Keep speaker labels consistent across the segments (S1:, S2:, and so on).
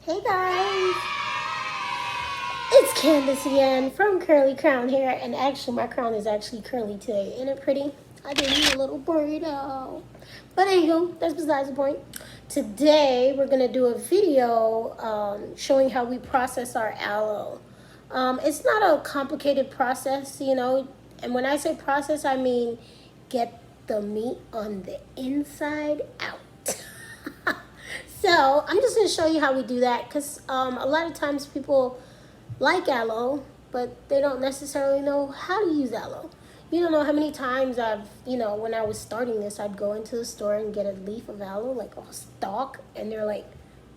S1: Hey guys, it's Candace again from Curly Crown Hair, and actually my crown is actually curly today. Isn't it pretty? I gave you a little burrito. But anywho, that's besides the point. Today we're gonna do a video showing how we process our aloe. It's not a complicated process, and when I say process, I mean get the meat on the inside out. So I'm just going to show you how we do that because a lot of times people like aloe, but they don't necessarily know how to use aloe. You don't know how many times when I was starting this, I'd go into the store and get a leaf of aloe, like a stalk, and they're like,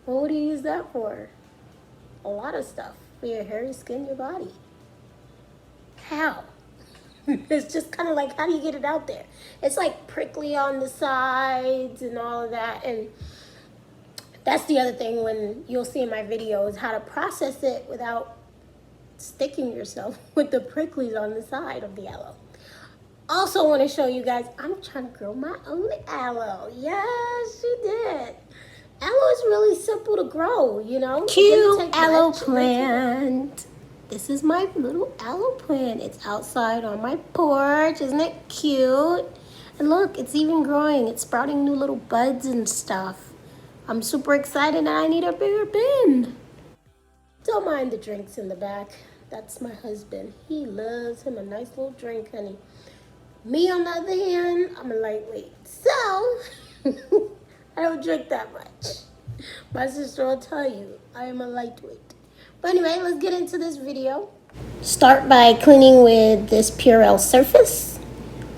S1: well, what do you use that for? A lot of stuff. For your hair, your skin, your body. How? It's just kind of like, how do you get it out there? It's like prickly on the sides and all of that, and that's the other thing when you'll see in my videos how to process it without sticking yourself with the pricklies on the side of the aloe. Also want to show you guys, I'm trying to grow my own aloe. Yes, she did. Aloe is really simple to grow, Cute aloe plant. This is my little aloe plant. It's outside on my porch. Isn't it cute? And look, it's even growing. It's sprouting new little buds and stuff. I'm super excited and I need a bigger bin. Don't mind the drinks in the back. That's my husband. He loves him a nice little drink, honey. Me, on the other hand, I'm a lightweight. So, I don't drink that much. My sister will tell you I am a lightweight. But anyway, let's get into this video. Start by cleaning with this Purell surface.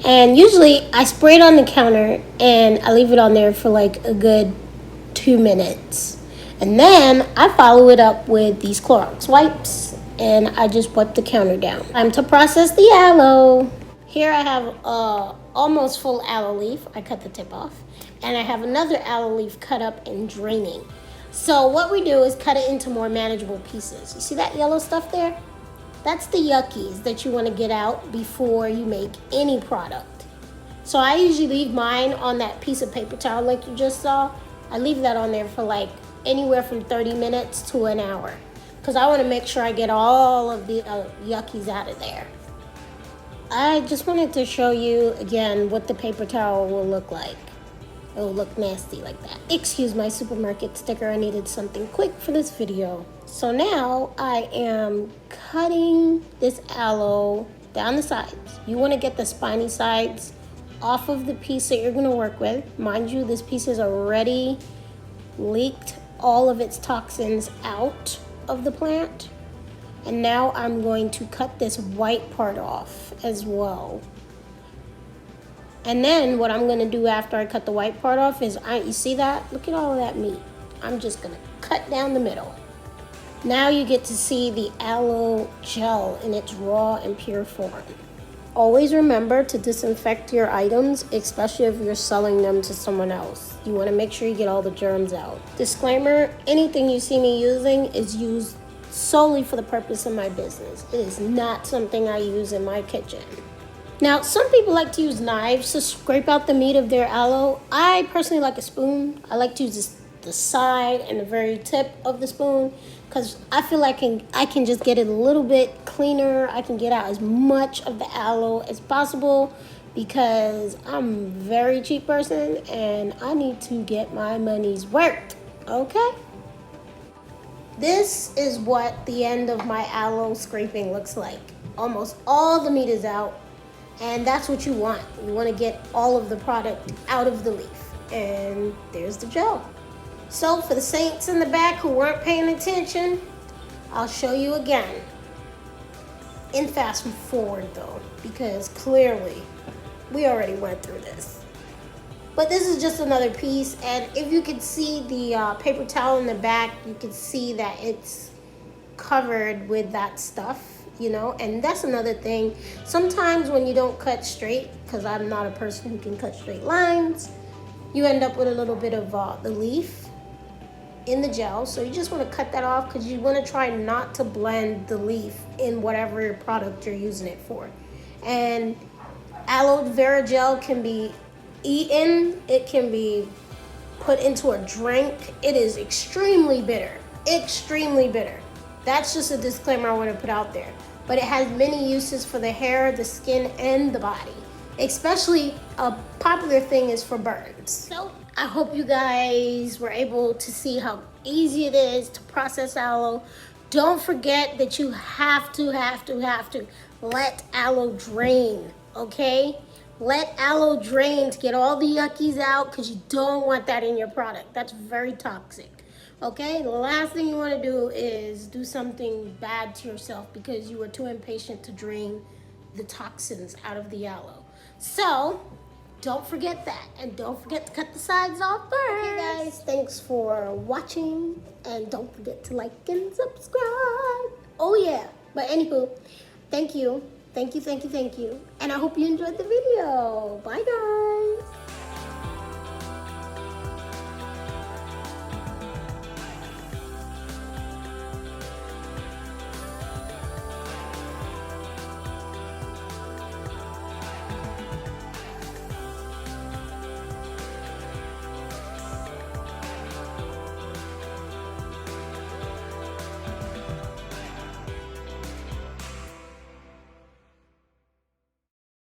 S1: And usually I spray it on the counter and I leave it on there for like a good 2 minutes, and then I follow it up with these Clorox wipes and I just wipe the counter down. Time to process the aloe. Here I have a almost full aloe leaf. I cut the tip off, and I have another aloe leaf cut up and draining. So what we do is cut it into more manageable pieces. You see that yellow stuff there? That's the yuckies that you want to get out before you make any product. So I usually leave mine on that piece of paper towel like you just saw. I leave that on there for like anywhere from 30 minutes to an hour because I want to make sure I get all of the yuckies out of there. I just wanted to show you again what the paper towel will look like. It will look nasty like that. Excuse my supermarket sticker. I needed something quick for this video. So now I am cutting this aloe down the sides. You want to get the spiny sides off of the piece that you're going to work with. Mind you, this piece has already leaked all of its toxins out of the plant. And now I'm going to cut this white part off as well. And then what I'm going to do after I cut the white part off is, you see that? Look at all of that meat. I'm just going to cut down the middle. Now you get to see the aloe gel in its raw and pure form. Always remember to disinfect your items, especially if you're selling them to someone else. You want to make sure you get all the germs out. Disclaimer, anything you see me using is used solely for the purpose of my business. It is not something I use in my kitchen. Now, some people like to use knives to scrape out the meat of their aloe. I personally like a spoon. I like to use the side and the very tip of the spoon because I feel like I can just get it a little bit cleaner. I can get out as much of the aloe as possible because I'm a very cheap person and I need to get my money's worth, okay? This is what the end of my aloe scraping looks like. Almost all the meat is out, and that's what you want. You want to get all of the product out of the leaf, and there's the gel. So for the saints in the back who weren't paying attention, I'll show you again. In fast forward though, because clearly we already went through this. But this is just another piece, and if you could see the paper towel in the back, you can see that it's covered with that stuff, and that's another thing. Sometimes when you don't cut straight, because I'm not a person who can cut straight lines, you end up with a little bit of the leaf in the gel. So you just want to cut that off because you want to try not to blend the leaf in whatever product you're using it for. And aloe vera gel can be eaten, it can be put into a drink. It is extremely bitter. extremely bitter. That's just a disclaimer I want to put out there. But it has many uses for the hair, the skin, and the body. Especially a popular thing is for burns. So I hope you guys were able to see how easy it is to process aloe. Don't forget that you have to let aloe drain, okay? Let aloe drain to get all the yuckies out because you don't want that in your product. That's very toxic. Okay, the last thing you want to do is do something bad to yourself because you were too impatient to drain the toxins out of the aloe. So, don't forget that. And don't forget to cut the sides off first. Okay, guys, thanks for watching. And don't forget to like and subscribe. Oh, yeah. But anywho, thank you. Thank you. And I hope you enjoyed the video.